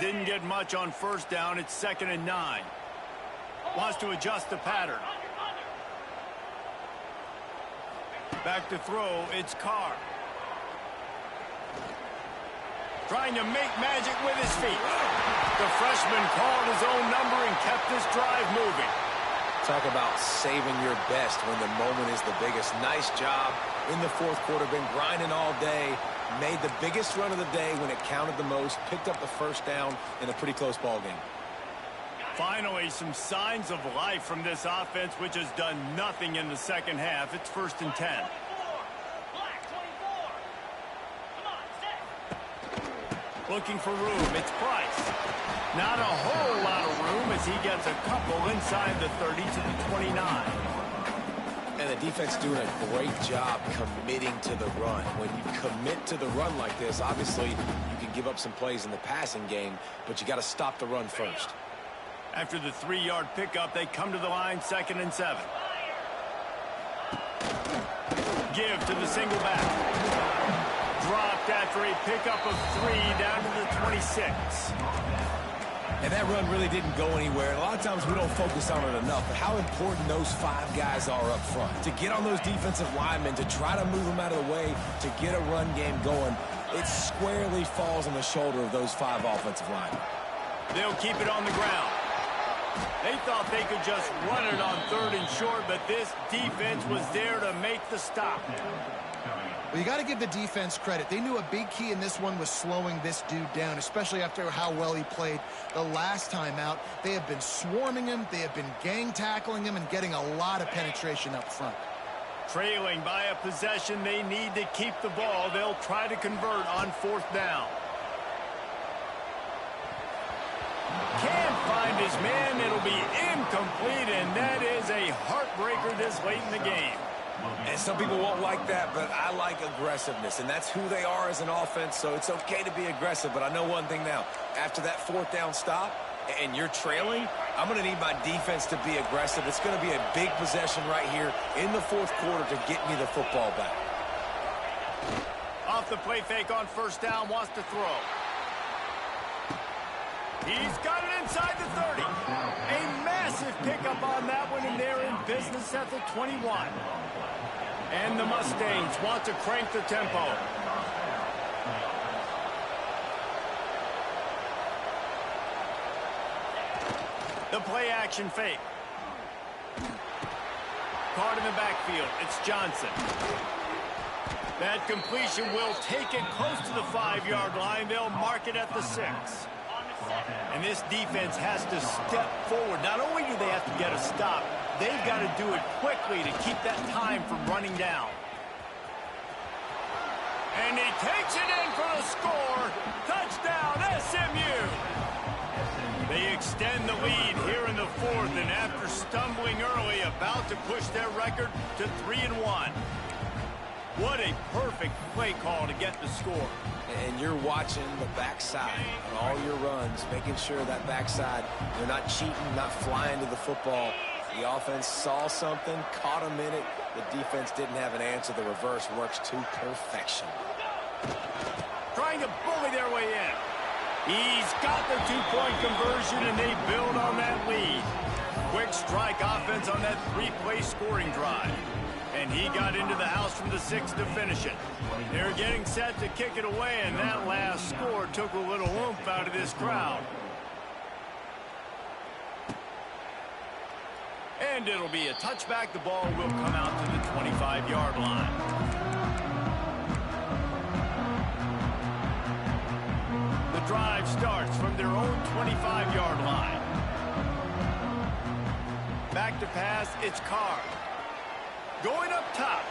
Didn't get much on first down. It's 2nd and 9. Wants to adjust the pattern. Back to throw, it's Carr. Trying to make magic with his feet. The freshman called his own number and kept this drive moving. Talk about saving your best when the moment is the biggest. Nice job in the fourth quarter. Been grinding all day. Made the biggest run of the day when it counted the most. Picked up the first down in a pretty close ball game. Finally, some signs of life from this offense, which has done nothing in the second half. It's 1st and 10. Black 24. Come on, set. Looking for room. It's Price. Not a whole lot of room as he gets a couple inside the 30 to the 29. And the defense doing a great job committing to the run. When you commit to the run like this, obviously you can give up some plays in the passing game, but you got to stop the run first. After the 3-yard pickup, they come to the line, 2nd and 7. Give to the single back. Dropped after a pickup of 3 down to the 26. And that run really didn't go anywhere. And a lot of times we don't focus on it enough, but how important those 5 guys are up front. To get on those defensive linemen, to try to move them out of the way, to get a run game going, it squarely falls on the shoulder of those 5 offensive linemen. They'll keep it on the ground. They thought they could just run it on 3rd and short, but this defense was there to make the stop. Well, you got to give the defense credit. They knew a big key in this one was slowing this dude down, especially after how well he played the last time out. They have been swarming him. They have been gang tackling him and getting a lot of penetration up front. Trailing by a possession, they need to keep the ball. They'll try to convert on 4th down. Can't find his man. It'll be incomplete, and that is a heartbreaker this late in the game. And some people won't like that, but I like aggressiveness, and that's who they are as an offense, so it's okay to be aggressive. But I know one thing now. After that 4th down stop and you're trailing, I'm going to need my defense to be aggressive. It's going to be a big possession right here in the 4th quarter to get me the football back. Off the play fake on 1st down, wants to throw. He's got it inside the 30. A massive pickup on that one, and they're in business at the 21. And the Mustangs want to crank the tempo. The play action fake. Caught in the backfield. It's Johnson. That completion will take it close to the 5-yard line. They'll mark it at the 6. And this defense has to step forward. Not only do they have to get a stop, they've got to do it quickly to keep that time from running down. And he takes it in for the score. Touchdown, SMU. They extend the lead here in the 4th, and after stumbling early, about to push their record to 3-1. What a perfect play call to get the score. And you're watching the backside on all your runs, making sure that backside, they're not cheating, not flying to the football. The offense saw something, caught him in it. The defense didn't have an answer. The reverse works to perfection. Trying to bully their way in. He's got the 2-point conversion, and they build on that lead. Quick strike offense on that 3-play scoring drive. And he got into the house from the 6 to finish it. They're getting set to kick it away, and that last score took a little oomph out of this crowd. And it'll be a touchback. The ball will come out to the 25-yard line. The drive starts from their own 25-yard line. Back to pass, it's Carr. Going up top.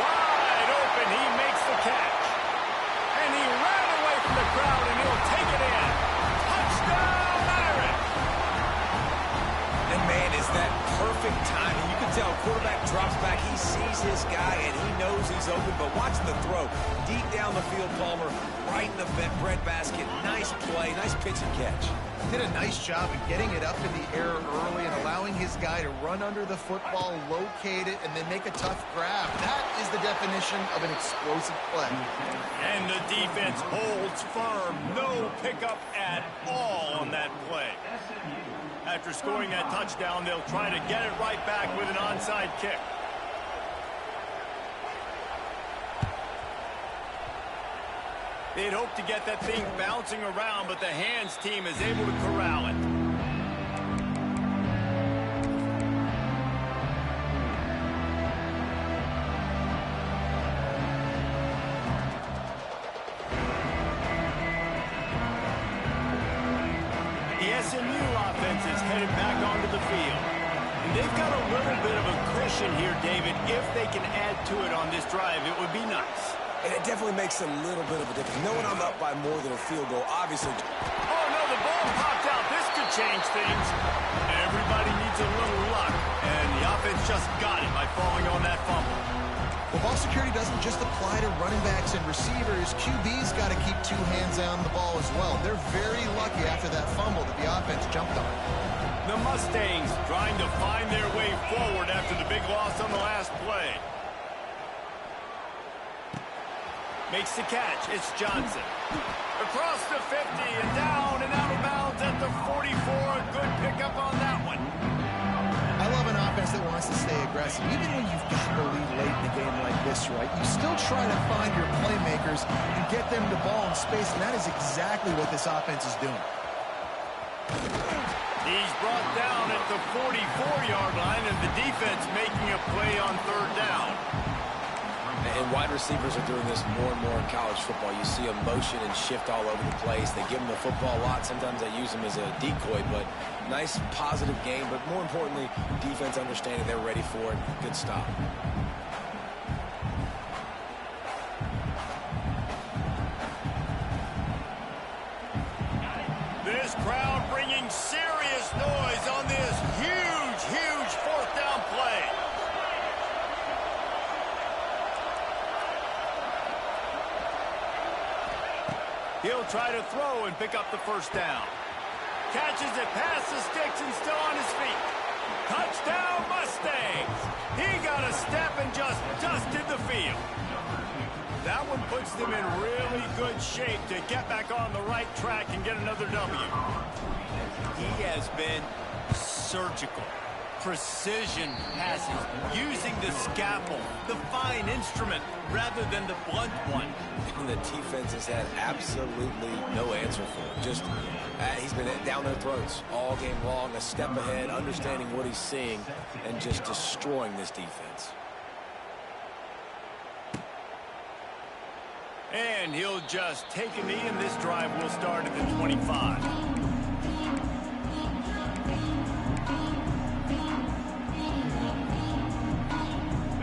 Wide open, he makes the catch. And he ran away from the crowd, and he'll take it in. Touchdown, Irish! And man, is that perfect timing. You can tell quarterback drops back, he sees his guy, and he knows he's open, but watch the throw. Deep down the field, Palmer, right in the breadbasket. Nice play, nice pitch and catch. Did a nice job of getting it up in the air early and allowing his guy to run under the football, locate it, and then make a tough grab. That is the definition of an explosive play. And the defense holds firm. No pickup at all on that play. After scoring that touchdown, they'll try to get it right back with an onside kick. They'd hope to get that thing bouncing around, but the hands team is able to corral it. The SMU offense is headed back onto the field. And they've got a little bit of a cushion here, David. If they can add to it on this drive, it would be nice. And it definitely makes a little bit of a difference. Knowing I'm up by more than a field goal, obviously. Oh, no, the ball popped out. This could change things. Everybody needs a little luck, and the offense just got it by falling on that fumble. Well, ball security doesn't just apply to running backs and receivers. QB's got to keep two hands on the ball as well. They're very lucky after that fumble that the offense jumped on. The Mustangs trying to find their way forward after the big loss on the last play. Makes the catch. It's Johnson. Across the 50 and down and out of bounds at the 44. A good pickup on that one. I love an offense that wants to stay aggressive. Even when you've got the lead late in the game like this, right, you still try to find your playmakers and get them the ball in space, and that is exactly what this offense is doing. He's brought down at the 44-yard line, and the defense making a play on third down. And wide receivers are doing this more and more in college football. You see them motion and shift all over the place. They give them the football a lot. Sometimes they use them as a decoy, but nice, positive game. But more importantly, defense understanding they're ready for it. Good stop. This crowd bringing serious noise on this huge, huge fourth down play. He'll try to throw and pick up the first down. Catches it past the sticks and still on his feet. Touchdown, Mustangs! He got a step and just dusted the field. That one puts them in really good shape to get back on the right track and get another W. He has been surgical. Precision passes, using the scalpel, the fine instrument, rather than the blunt one. And the defense has had absolutely no answer for it. Just, he's been down their throats all game long, a step ahead, understanding what he's seeing, and just destroying this defense. And he'll just take a knee, and this drive will start at the 25.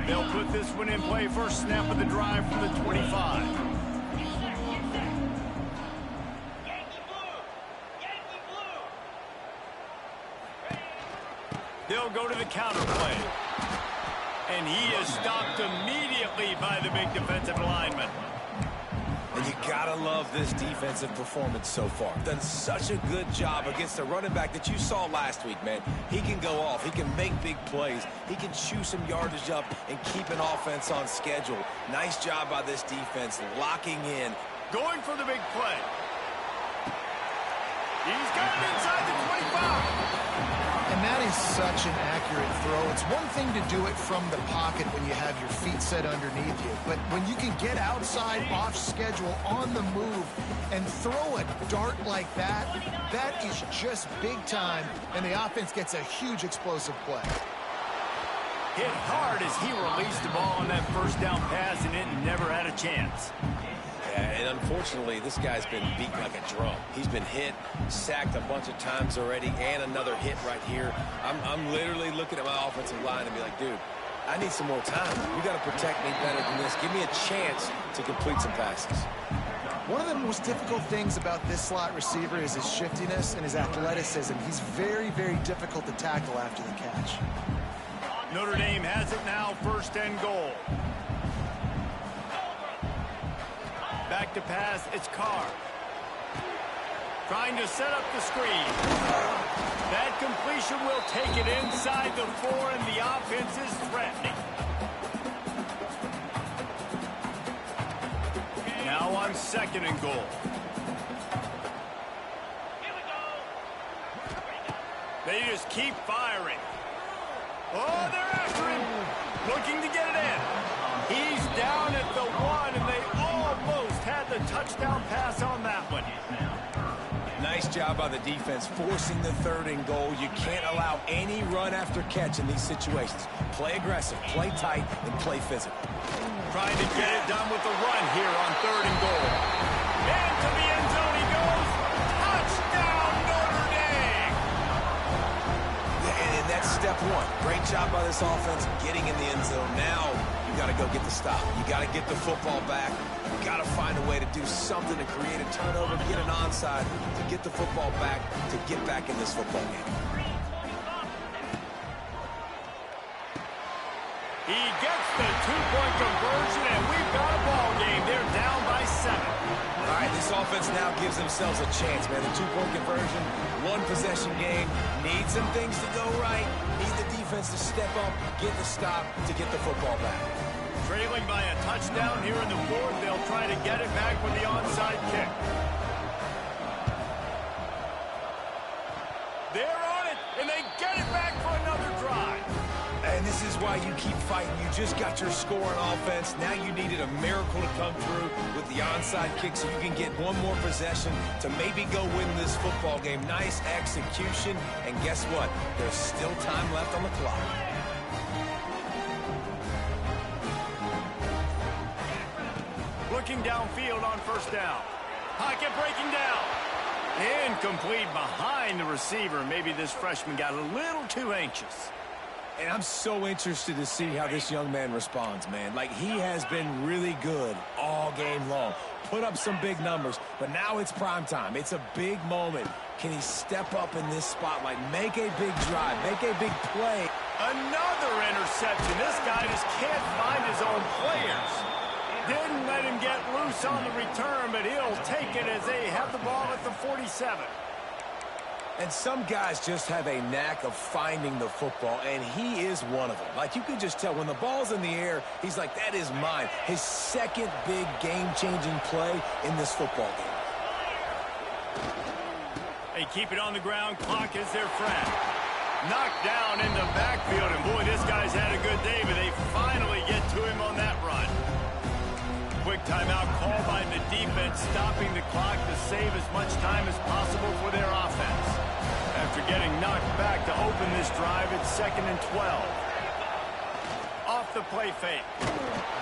They'll put this one in play first snap of the drive from the 25. They'll go to the counter play. And he is stopped immediately by the big defensive lineman. And you gotta love this defensive performance so far. Done such a good job against the running back that you saw last week, man. He can go off. He can make big plays. He can chew some yardage up and keep an offense on schedule. Nice job by this defense locking in. Going for the big play. He's got it inside the 25. And that is such an accurate throw. It's one thing to do it from the pocket when you have your feet set underneath you, but when you can get outside, off schedule, on the move, and throw a dart like that, that is just big time, and the offense gets a huge explosive play. Hit hard as he released the ball on that first down pass, and it never had a chance. And unfortunately, this guy's been beat like a drum. He's been hit, sacked a bunch of times already, and another hit right here. I'm literally looking at my offensive line and be like, dude, I need some more time. You got to protect me better than this. Give me a chance to complete some passes. One of the most difficult things about this slot receiver is his shiftiness and his athleticism. He's very, very difficult to tackle after the catch. Notre Dame has it now, first and goal. Back to pass, it's Carr. Trying to set up the screen. That completion will take it inside the 4, and the offense is threatening. Now on second and goal. They just keep firing. Oh, they're after him. Looking to get it in. He's down at the 1, and they almost had the touchdown pass on that one. Nice job by the defense forcing the third and goal. You can't allow any run after catch in these situations. Play aggressive, play tight, and play physical. Trying to get it done with the run here on third and goal. And to the end zone he goes. Touchdown, Notre Dame! And that's step one. Great job by this offense getting in the end zone. Now you got to go get the stop. You got to get the football back. You got to find a way to do something to create a turnover, get an onside, to get the football back, to get back in this football game. He gets the two-point conversion, and we've got a ball game. They're down by 7. All right, this offense now gives themselves a chance, man. The two-point conversion, one-possession game. Need some things to go right. Need the defense to step up, get the stop, to get the football back. Trailing by a touchdown here in the fourth. They'll try to get it back with the onside kick. They're on it, and they get it back for another drive. And this is why you keep fighting. You just got your score on offense. Now you needed a miracle to come through with the onside kick so you can get one more possession to maybe go win this football game. Nice execution. And guess what? There's still time left on the clock. Looking downfield on first down. Pocket breaking down. Incomplete behind the receiver. Maybe this freshman got a little too anxious. And I'm so interested to see how this young man responds, man. Like, he has been really good all game long. Put up some big numbers, but now it's prime time. It's a big moment. Can he step up in this spotlight, make a big drive, make a big play? Another interception. This guy just can't find his own players. Didn't let him get loose on the return, but he'll take it as they have the ball at the 47. And some guys just have a knack of finding the football, and he is one of them. Like, you can just tell when the ball's in the air, he's like, that is mine. His second big game-changing play in this football game. They keep it on the ground. Clock is their friend. Knocked down in the backfield, and boy, this guy's had a good day, but they finally get to him on that run. Quick timeout called by the defense, stopping the clock to save as much time as possible for their offense. After getting knocked back to open this drive, it's 2nd and 12. Off the play fake.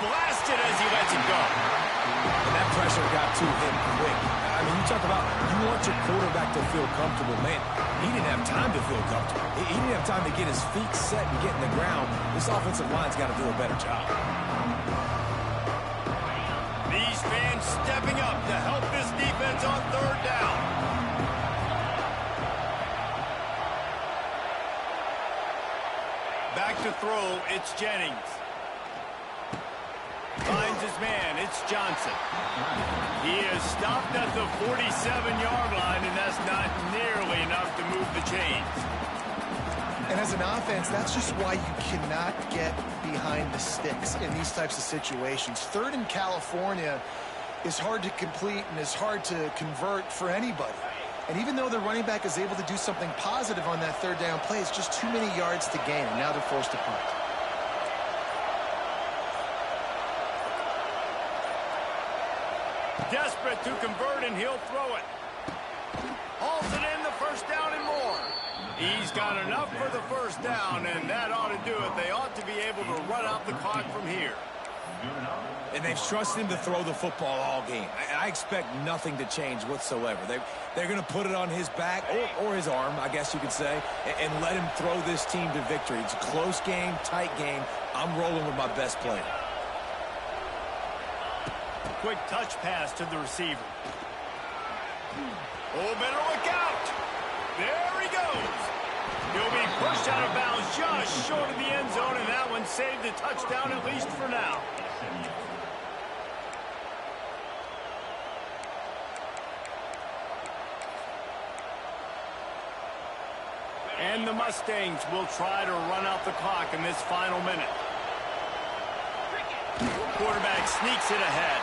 Blasted as he lets it go. And that pressure got to him quick. I mean, you talk about you want your quarterback to feel comfortable. Man, he didn't have time to feel comfortable. He didn't have time to get his feet set and get in the ground. This offensive line's got to do a better job. These fans stepping up to help this defense on 3rd down. Back to throw, it's Jennings. Finds his man, it's Johnson. He is stopped at the 47-yard line, and that's not nearly enough to move the chains. And as an offense, that's just why you cannot get behind the sticks in these types of situations. 3rd in California is hard to complete and is hard to convert for anybody. And even though the running back is able to do something positive on that 3rd down play, it's just too many yards to gain, and now they're forced to punt. Desperate to convert, and he'll throw it. Hauls it in, the 1st down and more. He's got enough for the 1st down, and that ought to do it. They ought to be able to run out the clock from here. And they've trusted him to throw the football all game. I expect nothing to change whatsoever. They're going to put it on his back, or his arm, I guess you could say, and let him throw this team to victory. It's a close game, tight game. I'm rolling with my best player. Quick touch pass to the receiver. Oh, better look out. There he goes. He'll be pushed out of bounds just short of the end zone, and that one saved the touchdown at least for now. And the Mustangs will try to run out the clock in this final minute. Quarterback sneaks it ahead.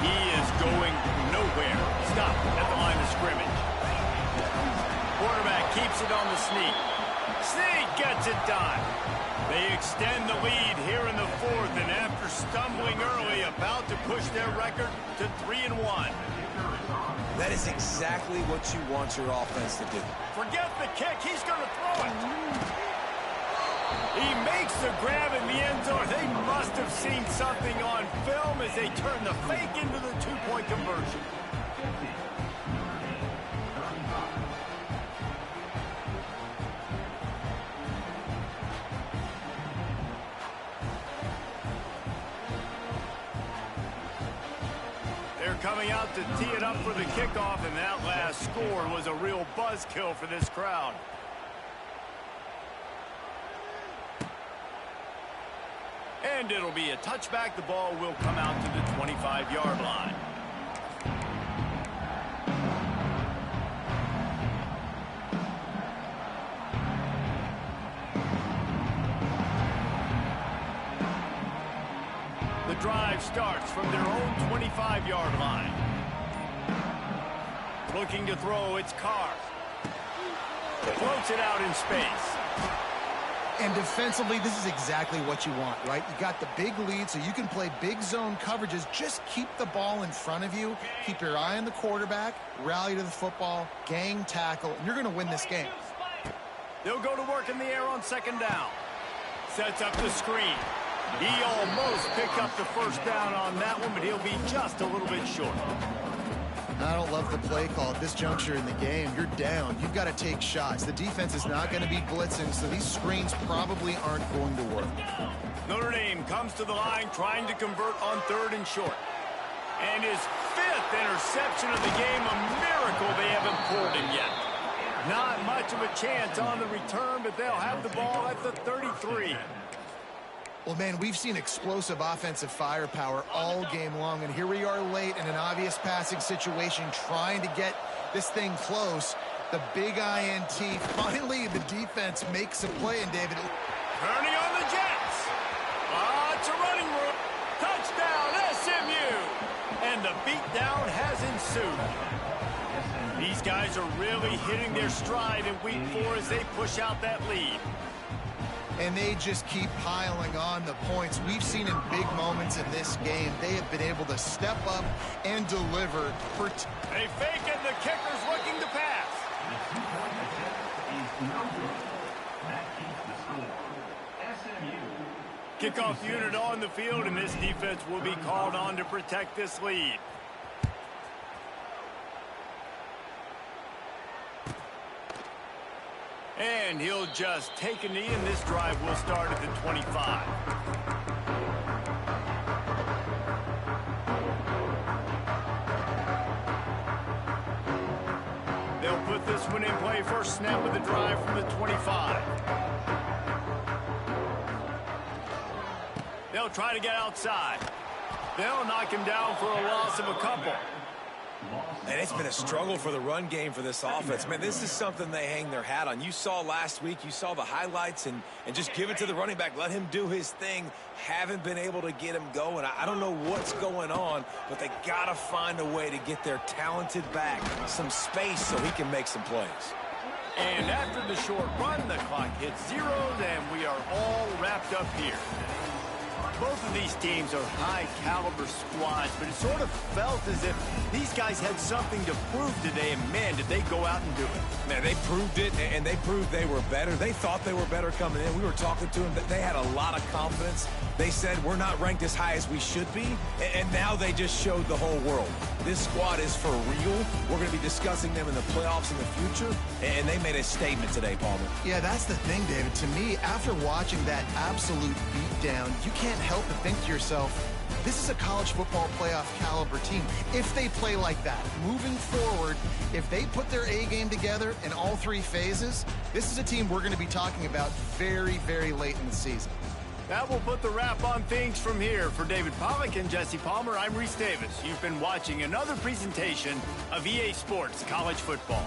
He is going nowhere. Stop at the line of scrimmage. Quarterback keeps it on the sneak. Sneak gets it done. They extend the lead here in the 4th, and after stumbling early, about to push their record to 3-1. That is exactly what you want your offense to do. Forget the kick. He's going to throw it. He makes the grab in the end zone. They must have seen something on film as they turn the fake into the 2-point conversion. coming out to tee it up for the kickoff, and that last score was a real buzzkill for this crowd. And it'll be a touchback. The ball will come out to the 25-yard line. The drive starts from their own 25-yard line. Looking to throw, it's Carr. Floats it out in space. And defensively, this is exactly what you want, right? You got the big lead, so you can play big zone coverages. Just keep the ball in front of you. Keep your eye on the quarterback. Rally to the football. Gang tackle. And you're going to win this game. They'll go to work in the air on second down. Sets up the screen. He almost picked up the first down on that one, but he'll be just a little bit short. I don't love the play call at this juncture in the game. You're down. You've got to take shots. The defense is not going to be blitzing, so these screens probably aren't going to work. Notre Dame comes to the line trying to convert on 3rd and short. And his 5th interception of the game, a miracle they haven't pulled him yet. Not much of a chance on the return, but they'll have the ball at the 33. Well, man, we've seen explosive offensive firepower all game long, and here we are late in an obvious passing situation trying to get this thing close. The big INT. Finally, the defense makes a play, and David... Turning on the Jets. It's a running room. Touchdown, SMU. And the beatdown has ensued. These guys are really hitting their stride in week 4 as they push out that lead. And they just keep piling on the points. We've seen in big moments in this game, they have been able to step up and deliver. They fake it, the kicker's looking to pass. Kickoff unit on the field, and this defense will be called on to protect this lead. And he'll just take a knee, and this drive will start at the 25. They'll put this one in play. First snap of the drive from the 25. They'll try to get outside. They'll knock him down for a loss of a couple. And it's been a struggle for the run game for this offense. Man, this is something they hang their hat on. You saw last week, you saw the highlights, and just give it to the running back. Let him do his thing. Haven't been able to get him going. I don't know what's going on, but they got to find a way to get their talented back some space so he can make some plays. And after the short run, the clock hits zeros, and we are all wrapped up here. Both of these teams are high-caliber squads, but it sort of felt as if these guys had something to prove today, and, man, did they go out and do it. Man, they proved it, and they proved they were better. They thought they were better coming in. We were talking to them. They had a lot of confidence. They said, we're not ranked as high as we should be, and now they just showed the whole world. This squad is for real. We're going to be discussing them in the playoffs in the future, and they made a statement today, Palmer. Yeah, that's the thing, David. To me, after watching that absolute beatdown, you can't help but think to yourself, this is a college football playoff caliber team. If they play like that, moving forward, if they put their A game together in all 3 phases, this is a team we're going to be talking about very, very late in the season. That will put the wrap on things from here. For David Pollack and Jesse Palmer, I'm Reese Davis. You've been watching another presentation of EA Sports College Football.